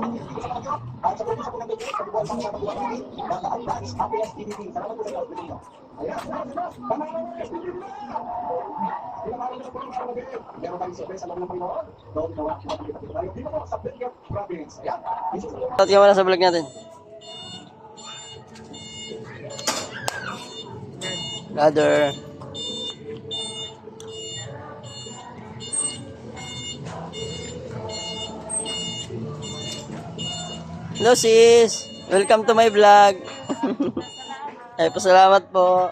Tingnan mo na sa vlog natin. Brother. Hello sis. Welcome to my vlog. Ay, pasalamat po.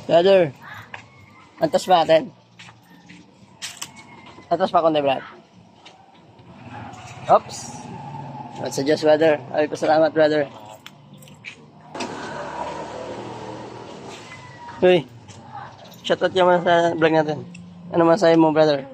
Brother. Antas pa natin. Antas pa kundi, brad. Oops. Let's adjust, brother. Ay, pasalamat, brother. Uy. Shoutout yung mga sa vlog natin. Ano masahe mo, brother?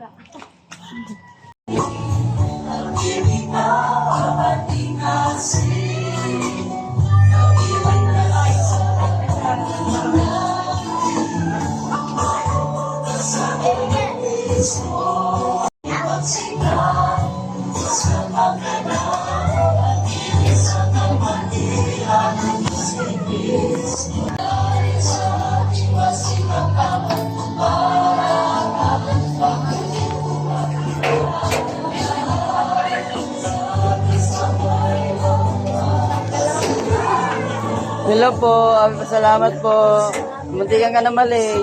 Hello po, salamat po. Muntikan ka na mali.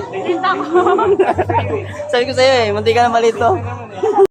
Sabi ko sa'yo muntikan na mali to.